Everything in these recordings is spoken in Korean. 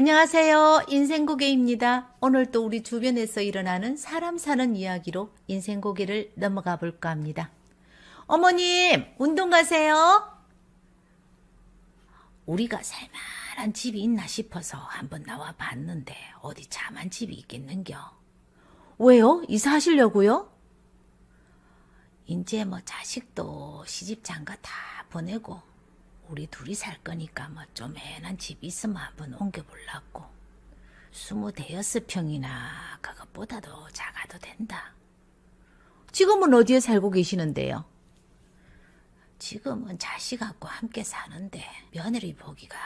안녕하세요. 인생고개입니다. 오늘 또 우리 주변에서 일어나는 사람 사는 이야기로 인생고개를 넘어가 볼까 합니다. 어머님, 운동 가세요? 우리가 살만한 집이 있나 싶어서 한번 나와 봤는데 어디 참한 집이 있겠는겨? 왜요? 이사하시려고요? 이제 뭐 자식도 시집 장가 다 보내고 우리 둘이 살 거니까 뭐 쪼맨한 집 있으면 한번 옮겨보려고. 26평이나 그것보다도 작아도 된다. 지금은 어디에 살고 계시는데요? 지금은 자식하고 함께 사는데 며느리 보기가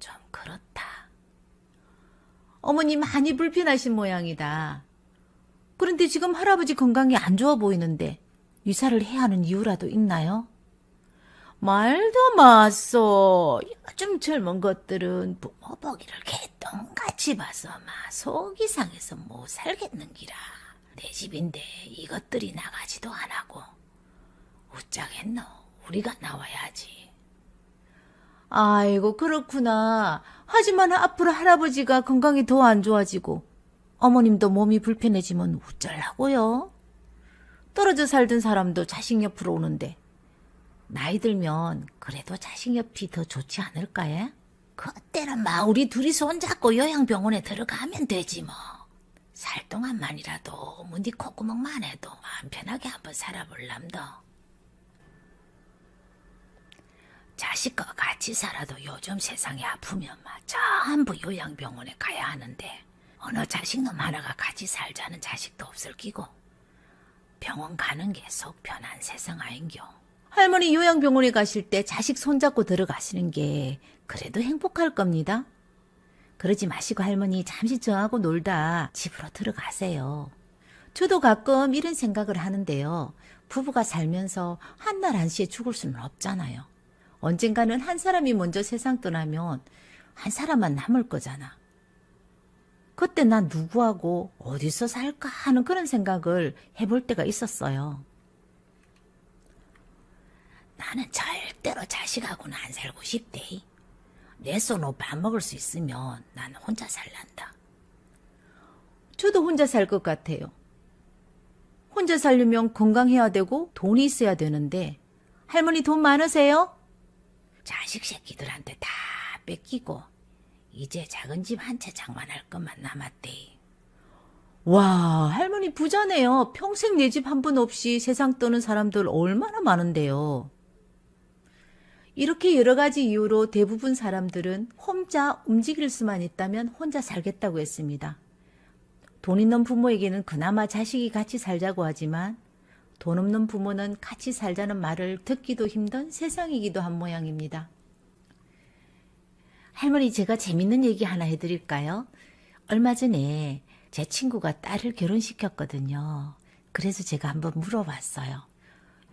좀 그렇다. 어머님 많이 불편하신 모양이다. 그런데 지금 할아버지 건강이 안 좋아 보이는데 이사를 해야 하는 이유라도 있나요? 말도 마소. 요즘 젊은 것들은 부모 보기를 개똥같이 봐서 속이 상해서 못 살겠는기라. 내 집인데 이것들이 나가지도 안 하고 우짜겠노. 우리가 나와야지. 아이고 그렇구나. 하지만 앞으로 할아버지가 건강이 더 안 좋아지고 어머님도 몸이 불편해지면 어쩌려고요? 떨어져 살던 사람도 자식 옆으로 오는데 나이 들면 그래도 자식 옆이 더 좋지 않을까요? 그때는 우리 둘이 손잡고 요양병원에 들어가면 되지 뭐. 살 동안만이라도 문디 콧구멍만 해도 마음 편하게 한번 살아볼람도. 자식과 같이 살아도 요즘 세상에 아프면 전부 요양병원에 가야 하는데 어느 자식놈 하나가 같이 살자는 자식도 없을 끼고 병원 가는 게 속 편한 세상 아인겨. 할머니 요양병원에 가실 때 자식 손잡고 들어가시는 게 그래도 행복할 겁니다. 그러지 마시고 할머니 잠시 저하고 놀다 집으로 들어가세요. 저도 가끔 이런 생각을 하는데요. 부부가 살면서 한날 한시에 죽을 수는 없잖아요. 언젠가는 한 사람이 먼저 세상 떠나면 한 사람만 남을 거잖아. 그때 난 누구하고 어디서 살까 하는 그런 생각을 해볼 때가 있었어요. 나는 절대로 자식하고는 안 살고 싶대. 내 손으로 밥 먹을 수 있으면 난 혼자 살란다. 저도 혼자 살 것 같아요. 혼자 살려면 건강해야 되고 돈이 있어야 되는데 할머니 돈 많으세요? 자식 새끼들한테 다 뺏기고 이제 작은 집 한 채 장만할 것만 남았대. 와, 할머니 부자네요. 평생 내 집 한 번 없이 세상 떠는 사람들 얼마나 많은데요. 이렇게 여러 가지 이유로 대부분 사람들은 혼자 움직일 수만 있다면 혼자 살겠다고 했습니다. 돈 있는 부모에게는 그나마 자식이 같이 살자고 하지만 돈 없는 부모는 같이 살자는 말을 듣기도 힘든 세상이기도 한 모양입니다. 할머니 제가 재밌는 얘기 하나 해드릴까요? 얼마 전에 제 친구가 딸을 결혼시켰거든요. 그래서 제가 한번 물어봤어요.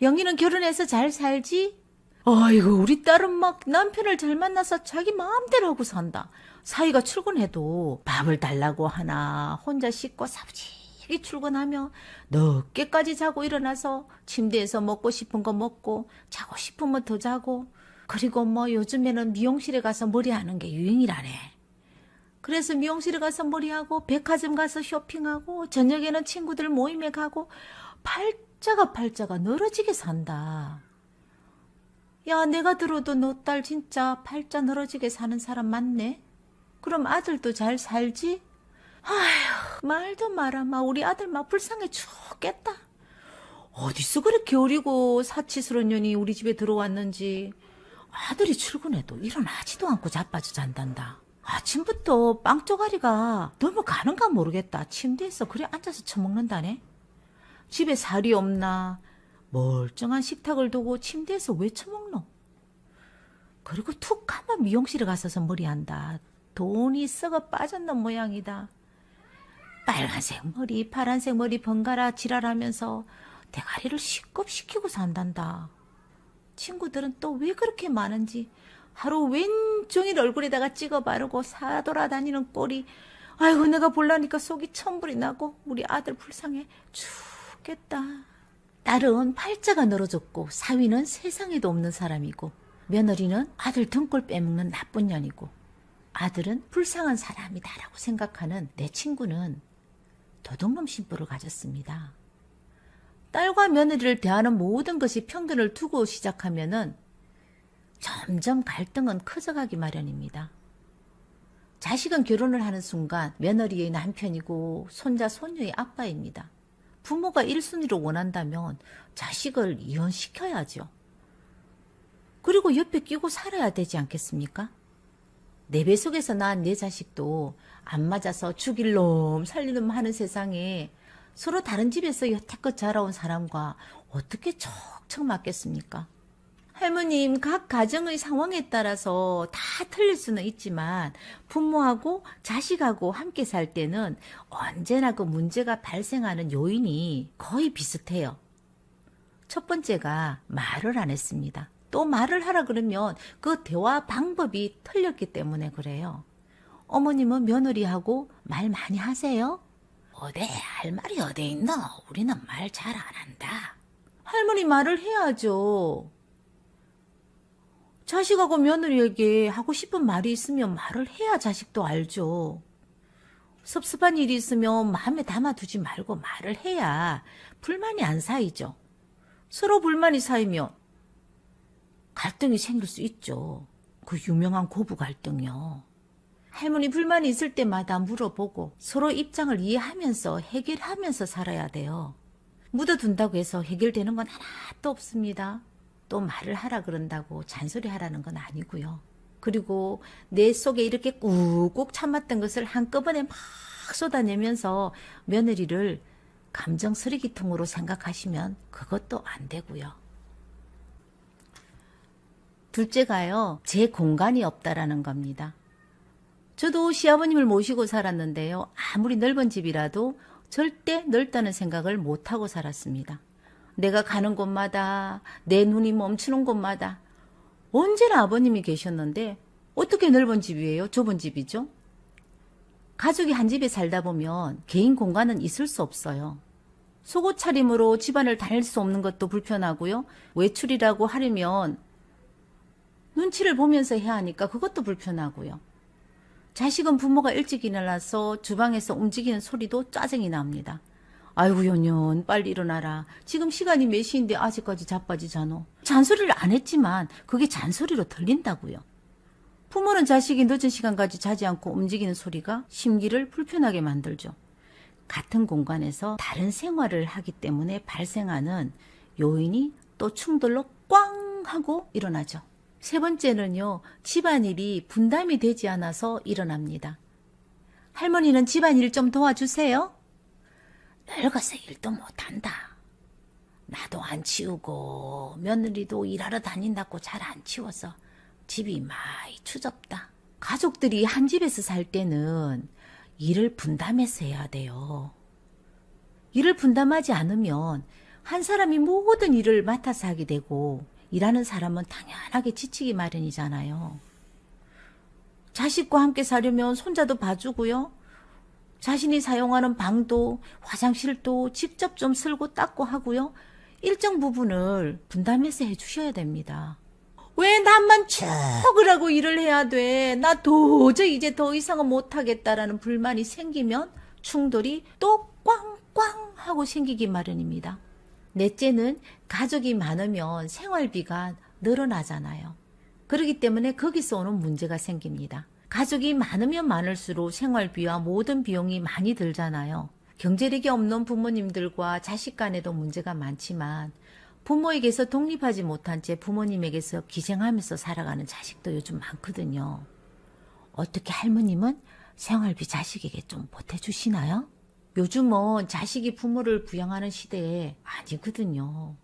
영희는 결혼해서 잘 살지? 아이고 우리 딸은 남편을 잘 만나서 자기 마음대로 하고 산다. 사위가 출근해도 밥을 달라고 하나 혼자 씻고 사부지게 출근하며 늦게까지 자고 일어나서 침대에서 먹고 싶은 거 먹고 자고 싶으면 더 자고 그리고 요즘에는 미용실에 가서 머리하는 게 유행이라네. 그래서 미용실에 가서 머리하고 백화점 가서 쇼핑하고 저녁에는 친구들 모임에 가고 팔자가 늘어지게 산다. 야, 내가 들어도 너 딸 진짜 팔자 늘어지게 사는 사람 맞네? 그럼 아들도 잘 살지? 아휴, 말도 마라. 우리 아들 불쌍해 죽겠다. 어디서 그렇게 어리고 사치스러운 년이 우리 집에 들어왔는지. 아들이 출근해도 일어나지도 않고 자빠져 잔단다. 아침부터 빵 쪼가리가 넘어가는가 모르겠다. 침대에서 그래 앉아서 처먹는다네. 집에 살이 없나? 멀쩡한 식탁을 두고 침대에서 왜 처먹노? 그리고 툭 하면 미용실에 가서서 머리한다. 돈이 썩어 빠졌는 모양이다. 빨간색 머리 파란색 머리 번갈아 지랄하면서 대가리를 시겁시키고 산단다. 친구들은 또 왜 그렇게 많은지 하루 왼종일 얼굴에다가 찍어 바르고 사돌아다니는 꼴이 아이고 내가 볼라니까 속이 천불이 나고 우리 아들 불쌍해 죽겠다. 딸은 팔자가 늘어졌고 사위는 세상에도 없는 사람이고 며느리는 아들 등골 빼먹는 나쁜 년이고 아들은 불쌍한 사람이다라고 생각하는 내 친구는 도둑놈 심보를 가졌습니다. 딸과 며느리를 대하는 모든 것이 편견을 두고 시작하면은 점점 갈등은 커져가기 마련입니다. 자식은 결혼을 하는 순간 며느리의 남편이고 손자 손녀의 아빠입니다. 부모가 1순위로 원한다면 자식을 이혼시켜야죠. 그리고 옆에 끼고 살아야 되지 않겠습니까? 내 뱃속에서 낳은 내 자식도 안 맞아서 죽일 놈 살릴 놈 하는 세상에 서로 다른 집에서 여태껏 자라온 사람과 어떻게 척척 맞겠습니까? 할머님, 각 가정의 상황에 따라서 다 틀릴 수는 있지만 부모하고 자식하고 함께 살 때는 언제나 그 문제가 발생하는 요인이 거의 비슷해요. 첫 번째가 말을 안 했습니다. 또 말을 하라 그러면 그 대화 방법이 틀렸기 때문에 그래요. 어머님은 며느리하고 말 많이 하세요? 어데 할 말이 어디 있노? 우리는 말 잘 안 한다. 할머니 말을 해야죠. 자식하고 며느리에게 하고 싶은 말이 있으면 말을 해야 자식도 알죠. 섭섭한 일이 있으면 마음에 담아두지 말고 말을 해야 불만이 안 쌓이죠. 서로 불만이 쌓이면 갈등이 생길 수 있죠. 그 유명한 고부 갈등이요. 할머니 불만이 있을 때마다 물어보고 서로 입장을 이해하면서 해결하면서 살아야 돼요. 묻어둔다고 해서 해결되는 건 하나도 없습니다. 또 말을 하라 그런다고 잔소리 하라는 건 아니고요. 그리고 내 속에 이렇게 꾹꾹 참았던 것을 한꺼번에 막 쏟아내면서 며느리를 감정 쓰레기통으로 생각하시면 그것도 안 되고요. 둘째가요, 제 공간이 없다라는 겁니다. 저도 시아버님을 모시고 살았는데요. 아무리 넓은 집이라도 절대 넓다는 생각을 못하고 살았습니다. 내가 가는 곳마다 내 눈이 멈추는 곳마다 언제나 아버님이 계셨는데 어떻게 넓은 집이에요? 좁은 집이죠? 가족이 한 집에 살다 보면 개인 공간은 있을 수 없어요. 속옷 차림으로 집안을 다닐 수 없는 것도 불편하고요. 외출이라고 하려면 눈치를 보면서 해야 하니까 그것도 불편하고요. 자식은 부모가 일찍 일어나서 주방에서 움직이는 소리도 짜증이 납니다. 아이고 연연 빨리 일어나라. 지금 시간이 몇 시인데 아직까지 자빠지잖아. 잔소리를 안 했지만 그게 잔소리로 들린다고요. 부모는 자식이 늦은 시간까지 자지 않고 움직이는 소리가 심기를 불편하게 만들죠. 같은 공간에서 다른 생활을 하기 때문에 발생하는 요인이 또 충돌로 꽝 하고 일어나죠. 세 번째는요, 집안일이 분담이 되지 않아서 일어납니다. 할머니는 집안일 좀 도와주세요. 늙어서 일도 못한다. 나도 안 치우고 며느리도 일하러 다닌다고 잘 안 치워서 집이 많이 추접다. 가족들이 한 집에서 살 때는 일을 분담해서 해야 돼요. 일을 분담하지 않으면 한 사람이 모든 일을 맡아서 하게 되고 일하는 사람은 당연하게 지치기 마련이잖아요. 자식과 함께 사려면 손자도 봐주고요. 자신이 사용하는 방도 화장실도 직접 좀 쓸고 닦고 하고요. 일정 부분을 분담해서 해주셔야 됩니다. 왜 나만 축을 하고 일을 해야 돼? 나 도저히 이제 더 이상은 못하겠다라는 불만이 생기면 충돌이 또 꽝꽝 하고 생기기 마련입니다. 넷째는 가족이 많으면 생활비가 늘어나잖아요. 그렇기 때문에 거기서 오는 문제가 생깁니다. 가족이 많으면 많을수록 생활비와 모든 비용이 많이 들잖아요. 경제력이 없는 부모님들과 자식 간에도 문제가 많지만 부모에게서 독립하지 못한 채 부모님에게서 기생하면서 살아가는 자식도 요즘 많거든요. 어떻게 할머님은 생활비 자식에게 좀 보태주시나요? 요즘은 자식이 부모를 부양하는 시대에 아니거든요.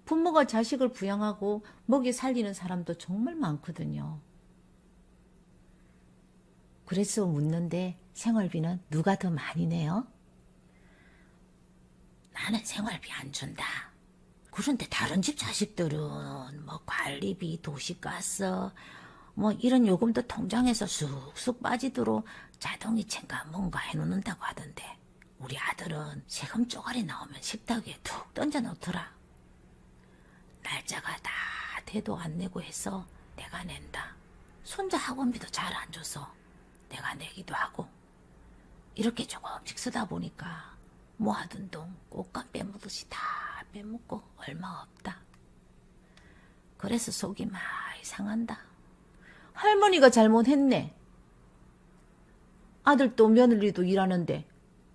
부모가 자식을 부양하고 먹여 살리는 사람도 정말 많거든요. 그래서 묻는데 생활비는 누가 더 많이 내요? 나는 생활비 안 준다. 그런데 다른 집 자식들은 뭐 관리비, 도시가스, 뭐 이런 요금도 통장에서 쑥쑥 빠지도록 자동이체인가 뭔가 해놓는다고 하던데 우리 아들은 세금 쪼가리 나오면 식탁 위에 툭 던져 놓더라. 날짜가 다 돼도 안 내고 해서 내가 낸다. 손자 학원비도 잘 안 줘서 내가 내기도 하고 이렇게 조금씩 쓰다 보니까 모아둔 돈 꽃감 빼먹듯이 다 빼먹고 얼마 없다. 그래서 속이 많이 상한다. 할머니가 잘못했네. 아들도 며느리도 일하는데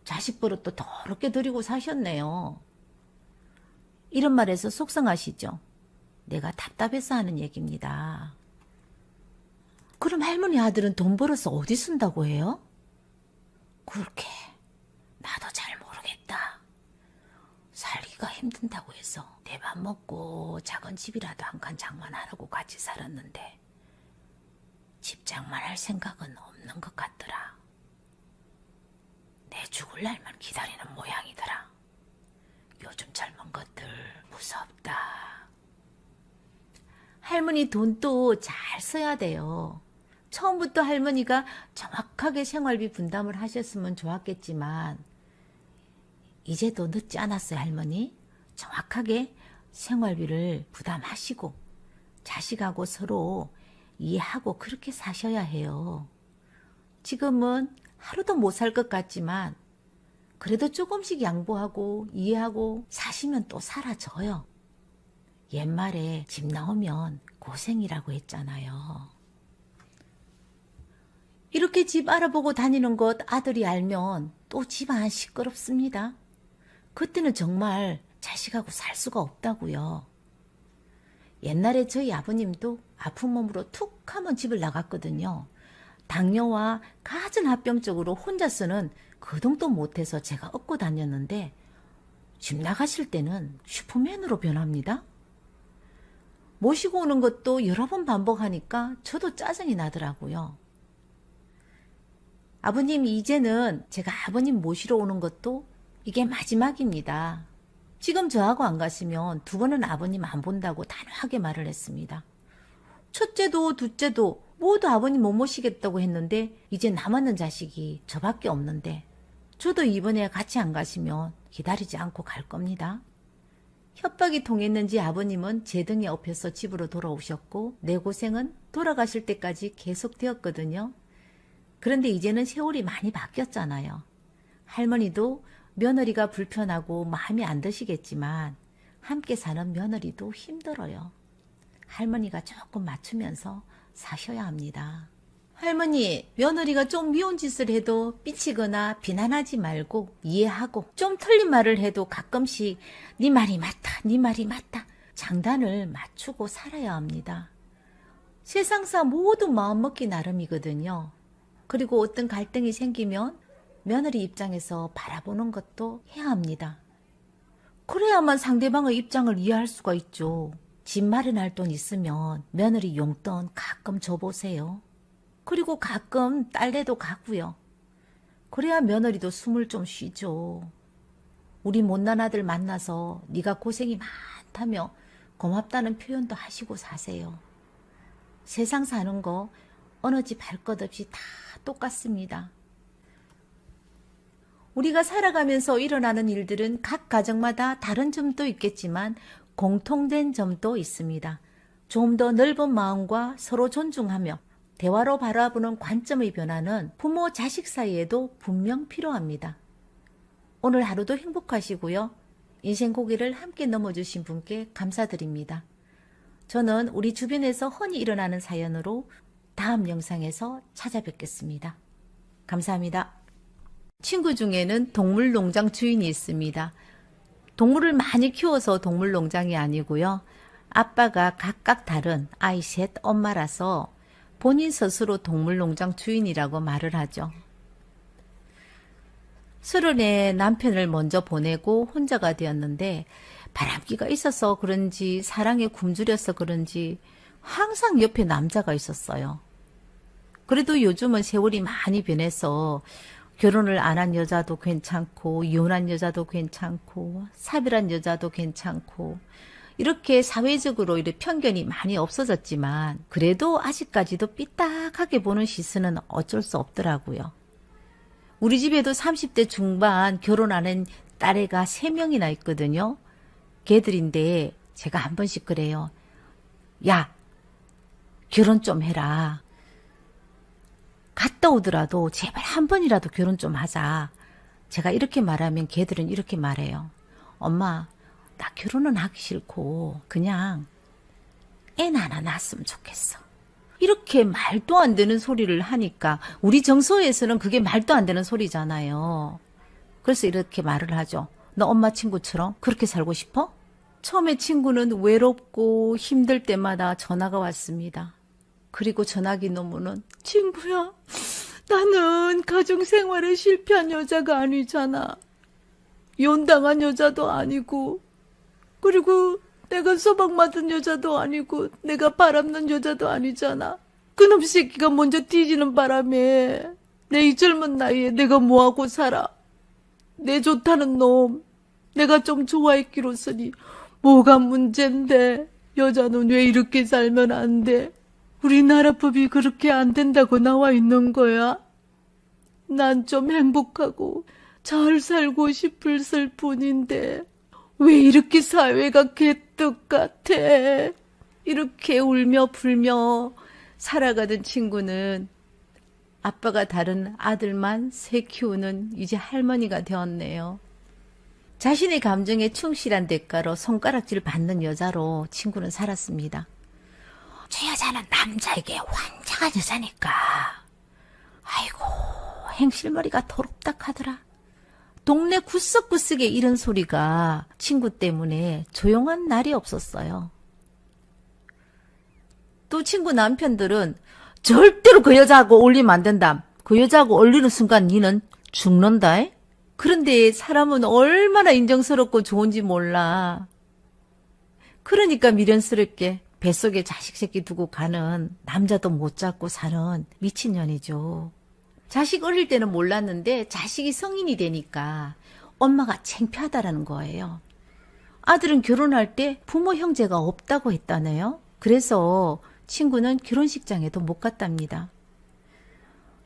자식 버릇도 더럽게 들이고 사셨네요. 이런 말에서 속상하시죠? 내가 답답해서 하는 얘기입니다. 그럼 할머니 아들은 돈 벌어서 어디 쓴다고 해요? 그렇게 나도 잘 모르겠다. 살기가 힘든다고 해서 내 밥 먹고 작은 집이라도 한 칸 장만하라고 같이 살았는데 집 장만할 생각은 없는 것 같더라. 내 죽을 날만 기다리는 모양이더라. 요즘 젊은 것들 무섭다. 할머니 돈도 잘 써야 돼요. 처음부터 할머니가 정확하게 생활비 분담을 하셨으면 좋았겠지만 이제도 늦지 않았어요. 할머니 정확하게 생활비를 부담하시고 자식하고 서로 이해하고 그렇게 사셔야 해요. 지금은 하루도 못 살 것 같지만 그래도 조금씩 양보하고 이해하고 사시면 또 사라져요. 옛말에 집 나오면 고생이라고 했잖아요. 이렇게 집 알아보고 다니는 것 아들이 알면 또 집안 시끄럽습니다. 그때는 정말 자식하고 살 수가 없다고요. 옛날에 저희 아버님도 아픈 몸으로 툭 하면 집을 나갔거든요. 당뇨와 가전합병증으로 혼자서는 거동도 못해서 제가 업고 다녔는데 집 나가실 때는 슈퍼맨으로 변합니다. 모시고 오는 것도 여러 번 반복하니까 저도 짜증이 나더라고요. 아버님 이제는 제가 아버님 모시러 오는 것도 이게 마지막입니다. 지금 저하고 안 가시면 두 번은 아버님 안 본다고 단호하게 말을 했습니다. 첫째도 둘째도 모두 아버님 못 모시겠다고 했는데 이제 남았는 자식이 저밖에 없는데 저도 이번에 같이 안 가시면 기다리지 않고 갈 겁니다. 협박이 통했는지 아버님은 제 등에 업혀서 집으로 돌아오셨고 내 고생은 돌아가실 때까지 계속되었거든요. 그런데 이제는 세월이 많이 바뀌었잖아요. 할머니도 며느리가 불편하고 마음에 안 드시겠지만 함께 사는 며느리도 힘들어요. 할머니가 조금 맞추면서 사셔야 합니다. 할머니, 며느리가 좀 미운 짓을 해도 삐치거나 비난하지 말고 이해하고 좀 틀린 말을 해도 가끔씩 네 말이 맞다, 네 말이 맞다 장단을 맞추고 살아야 합니다. 세상사 모두 마음먹기 나름이거든요. 그리고 어떤 갈등이 생기면 며느리 입장에서 바라보는 것도 해야 합니다. 그래야만 상대방의 입장을 이해할 수가 있죠. 집 마련할 돈 있으면 며느리 용돈 가끔 줘보세요. 그리고 가끔 딸내도 가고요. 그래야 며느리도 숨을 좀 쉬죠. 우리 못난 아들 만나서 네가 고생이 많다며 고맙다는 표현도 하시고 사세요. 세상 사는 거 어느 집 할 것 없이 다 똑같습니다. 우리가 살아가면서 일어나는 일들은 각 가정마다 다른 점도 있겠지만 공통된 점도 있습니다. 좀 더 넓은 마음과 서로 존중하며 대화로 바라보는 관점의 변화는 부모 자식 사이에도 분명 필요합니다. 오늘 하루도 행복하시고요. 인생 고개를 함께 넘어주신 분께 감사드립니다. 저는 우리 주변에서 흔히 일어나는 사연으로 다음 영상에서 찾아뵙겠습니다. 감사합니다. 친구 중에는 동물농장 주인이 있습니다. 동물을 많이 키워서 동물농장이 아니고요. 아빠가 각각 다른 아이 셋 엄마라서 본인 스스로 동물농장 주인이라고 말을 하죠. 서른에 남편을 먼저 보내고 혼자가 되었는데 바람기가 있어서 그런지 사랑에 굶주려서 그런지 항상 옆에 남자가 있었어요. 그래도 요즘은 세월이 많이 변해서 결혼을 안 한 여자도 괜찮고 이혼한 여자도 괜찮고 사별한 여자도 괜찮고 이렇게 사회적으로 이렇게 편견이 많이 없어졌지만 그래도 아직까지도 삐딱하게 보는 시선은 어쩔 수 없더라고요. 우리 집에도 30대 중반 결혼 안 한 딸애가 3명이나 있거든요. 걔들인데 제가 한 번씩 그래요. 야, 결혼 좀 해라. 갔다 오더라도 제발 한 번이라도 결혼 좀 하자. 제가 이렇게 말하면 걔들은 이렇게 말해요. 엄마, 나 결혼은 하기 싫고 그냥 애는 하나 낳았으면 좋겠어. 이렇게 말도 안 되는 소리를 하니까 우리 정서에서는 그게 말도 안 되는 소리잖아요. 그래서 이렇게 말을 하죠. 너 엄마 친구처럼 그렇게 살고 싶어? 처음에 친구는 외롭고 힘들 때마다 전화가 왔습니다. 그리고 전화기 너머는 친구야, 나는 가정생활에 실패한 여자가 아니잖아. 이혼당한 여자도 아니고, 그리고 내가 소박 맞은 여자도 아니고, 내가 바람난 여자도 아니잖아. 그놈 새끼가 먼저 뒤지는 바람에 내 이 젊은 나이에 내가 뭐하고 살아. 내 좋다는 놈 내가 좀 좋아했기로서니 뭐가 문제인데 여자는 왜 이렇게 살면 안 돼? 우리나라 법이 그렇게 안 된다고 나와 있는 거야? 난 좀 행복하고 잘 살고 싶을 뿐인데 왜 이렇게 사회가 개떡 같아? 이렇게 울며 불며 살아가던 친구는 아빠가 다른 아들만 세 키우는 이제 할머니가 되었네요. 자신의 감정에 충실한 대가로 손가락질 받는 여자로 친구는 살았습니다. 저 여자는 남자에게 환장한 여자니까. 아이고, 행실머리가 도록닥하더라. 동네 구석구석에 이런 소리가 친구 때문에 조용한 날이 없었어요. 또 친구 남편들은 절대로 그 여자하고 어울리면 안 된다. 그 여자하고 어울리는 순간 니는 죽는다. 그런데 사람은 얼마나 인정스럽고 좋은지 몰라. 그러니까 미련스럽게 뱃속에 자식 새끼 두고 가는 남자도 못 잡고 사는 미친년이죠. 자식 어릴 때는 몰랐는데 자식이 성인이 되니까 엄마가 창피하다라는 거예요. 아들은 결혼할 때 부모 형제가 없다고 했다네요. 그래서 친구는 결혼식장에도 못 갔답니다.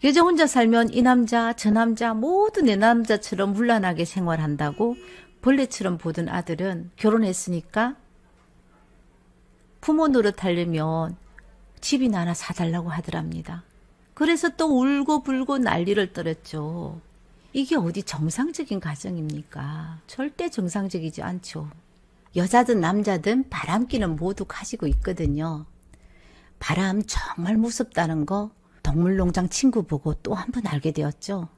여자 혼자 살면 이 남자 저 남자 모두 내 남자처럼 물란하게 생활한다고 벌레처럼 보던 아들은 결혼했으니까 부모 노릇하려면 집이나 하나 사달라고 하더랍니다. 그래서 또 울고 불고 난리를 떨었죠. 이게 어디 정상적인 가정입니까? 절대 정상적이지 않죠. 여자든 남자든 바람기는 모두 가지고 있거든요. 바람 정말 무섭다는 거 동물농장 친구 보고 또 한 번 알게 되었죠.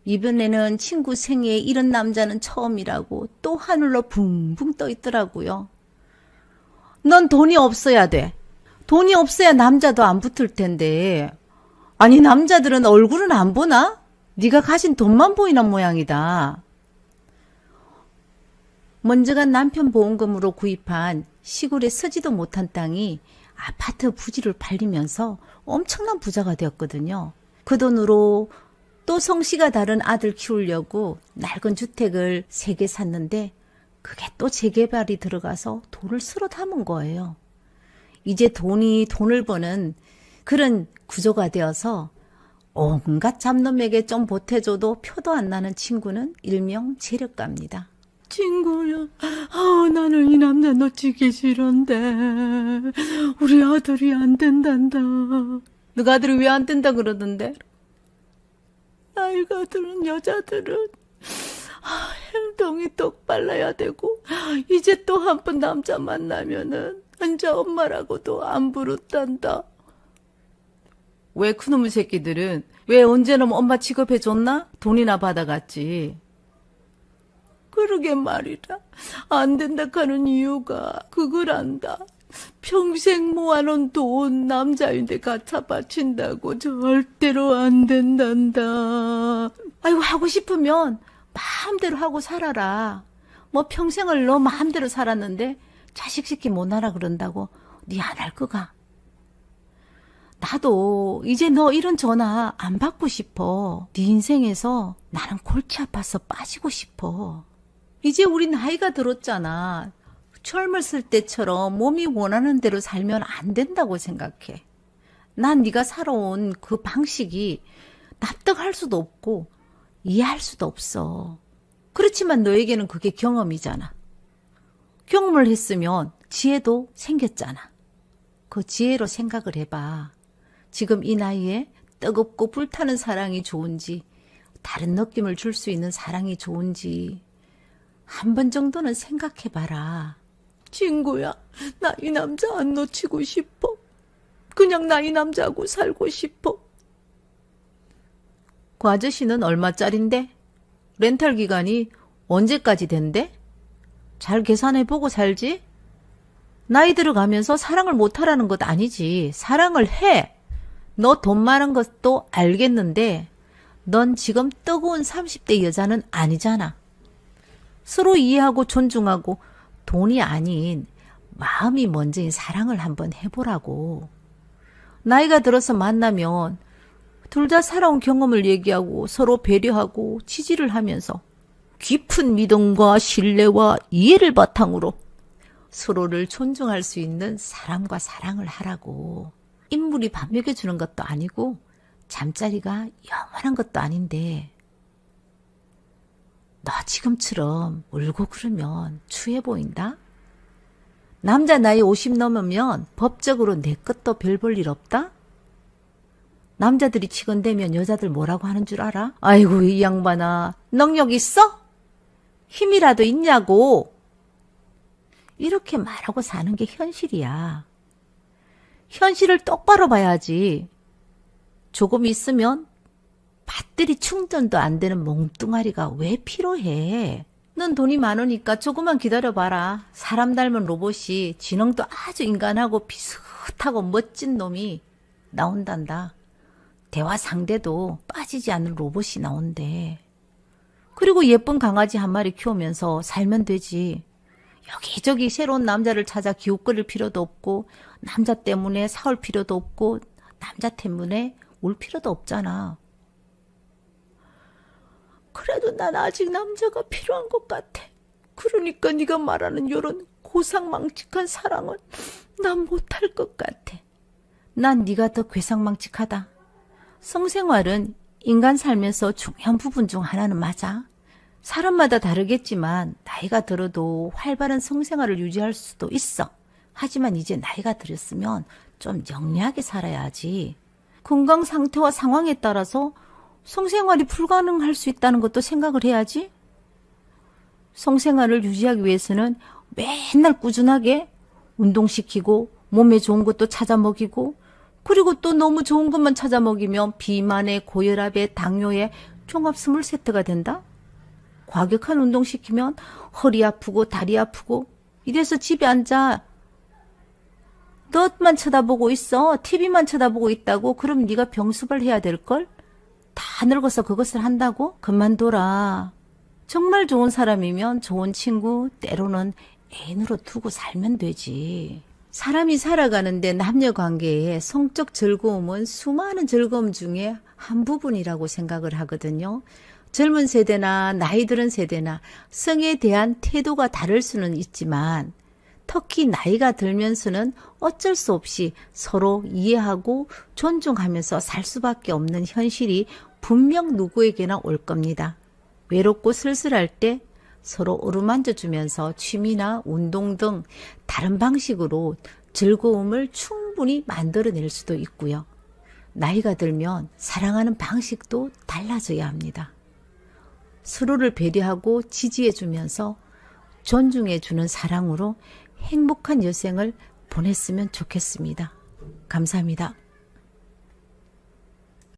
이번에는 친구 생애에 이런 남자는 처음이라고 또 하늘로 붕붕 떠 있더라고요. 넌 돈이 없어야 돼. 돈이 없어야 남자도 안 붙을 텐데. 아니 남자들은 얼굴은 안 보나? 네가 가진 돈만 보이는 모양이다. 먼저 간 남편 보험금으로 구입한 시골에 서지도 못한 땅이 아파트 부지를 팔리면서 엄청난 부자가 되었거든요. 그 돈으로 또 성씨가 다른 아들 키우려고 낡은 주택을 3개 샀는데 그게 또 재개발이 들어가서 돈을 쓸어 담은 거예요. 이제 돈이 돈을 버는 그런 구조가 되어서 온갖 잡놈에게 좀 보태줘도 표도 안 나는 친구는 일명 재력가입니다. 친구야, 나는 이 남자 놓치기 싫은데 우리 아들이 안 된단다. 너가 아들이 왜 안 된다 그러던데? 나이가 드는 여자들은 행동이 똑발라야 되고 이제 또 한 번 남자 만나면은 혼자 엄마라고도 안 부른단다. 왜 그놈의 새끼들은 왜 언제는 엄마 취급해줬나? 돈이나 받아갔지. 그러게 말이라. 안 된다 하는 이유가 그거란다. 평생 모아놓은 돈 남자인데 갖다 바친다고 절대로 안 된단다. 아이고 하고 싶으면 마음대로 하고 살아라. 뭐 평생을 너 마음대로 살았는데 자식 새끼 못 나라 그런다고 니 안 할 거가. 나도 이제 너 이런 전화 안 받고 싶어. 네 인생에서 나는 골치 아파서 빠지고 싶어. 이제 우리 나이가 들었잖아. 젊었을 때처럼 몸이 원하는 대로 살면 안 된다고 생각해. 난 네가 살아온 그 방식이 납득할 수도 없고 이해할 수도 없어. 그렇지만 너에게는 그게 경험이잖아. 경험을 했으면 지혜도 생겼잖아. 그 지혜로 생각을 해봐. 지금 이 나이에 뜨겁고 불타는 사랑이 좋은지, 다른 느낌을 줄 수 있는 사랑이 좋은지 한 번 정도는 생각해봐라. 친구야, 나 이 남자 안 놓치고 싶어. 그냥 나 이 남자하고 살고 싶어. 그 아저씨는 얼마짜린데? 렌탈 기간이 언제까지 된대? 잘 계산해보고 살지? 나이 들어가면서 사랑을 못하라는 것 아니지. 사랑을 해. 너 돈 많은 것도 알겠는데 넌 지금 뜨거운 30대 여자는 아니잖아. 서로 이해하고 존중하고 돈이 아닌 마음이 먼저인 사랑을 한번 해보라고. 나이가 들어서 만나면 둘 다 살아온 경험을 얘기하고 서로 배려하고 지지를 하면서 깊은 믿음과 신뢰와 이해를 바탕으로 서로를 존중할 수 있는 사람과 사랑을 하라고. 인물이 밥 먹여주는 것도 아니고 잠자리가 영원한 것도 아닌데 너 지금처럼 울고 그러면 추해 보인다? 남자 나이 50 넘으면 법적으로 내 것도 별 볼 일 없다? 남자들이 치근대면 여자들 뭐라고 하는 줄 알아? 아이고 이 양반아, 능력 있어? 힘이라도 있냐고. 이렇게 말하고 사는 게 현실이야. 현실을 똑바로 봐야지. 조금 있으면 배터리 충전도 안 되는 몽뚱아리가 왜 필요해? 넌 돈이 많으니까 조금만 기다려봐라. 사람 닮은 로봇이 지능도 아주 인간하고 비슷하고 멋진 놈이 나온단다. 대화 상대도 빠지지 않는 로봇이 나온대. 그리고 예쁜 강아지 한 마리 키우면서 살면 되지. 여기저기 새로운 남자를 찾아 기웃거릴 필요도 없고 남자 때문에 사올 필요도 없고 남자 때문에 울 필요도 없잖아. 그래도 난 아직 남자가 필요한 것 같아. 그러니까 네가 말하는 이런 고상망측한 사랑은 난 못할 것 같아. 난 네가 더 괴상망측하다. 성생활은 인간 살면서 중요한 부분 중 하나는 맞아. 사람마다 다르겠지만 나이가 들어도 활발한 성생활을 유지할 수도 있어. 하지만 이제 나이가 들었으면 좀 영리하게 살아야지. 건강 상태와 상황에 따라서 성생활이 불가능할 수 있다는 것도 생각을 해야지. 성생활을 유지하기 위해서는 맨날 꾸준하게 운동시키고 몸에 좋은 것도 찾아 먹이고 그리고 또 너무 좋은 것만 찾아 먹이면 비만에 고혈압에 당뇨에 종합 스물 세트가 된다. 과격한 운동시키면 허리 아프고 다리 아프고 이래서 집에 앉아 너만 쳐다보고 있어. TV만 쳐다보고 있다고. 그럼 네가 병수발 해야 될걸? 다 늙어서 그것을 한다고? 그만둬라. 정말 좋은 사람이면 좋은 친구 때로는 애인으로 두고 살면 되지. 사람이 살아가는데 남녀관계에 성적 즐거움은 수많은 즐거움 중에 한 부분이라고 생각을 하거든요. 젊은 세대나 나이 들은 세대나 성에 대한 태도가 다를 수는 있지만 특히 나이가 들면서는 어쩔 수 없이 서로 이해하고 존중하면서 살 수밖에 없는 현실이 분명 누구에게나 올 겁니다. 외롭고 쓸쓸할 때 서로 어루만져주면서 취미나 운동 등 다른 방식으로 즐거움을 충분히 만들어낼 수도 있고요. 나이가 들면 사랑하는 방식도 달라져야 합니다. 서로를 배려하고 지지해주면서 존중해주는 사랑으로 행복한 여생을 보냈으면 좋겠습니다. 감사합니다.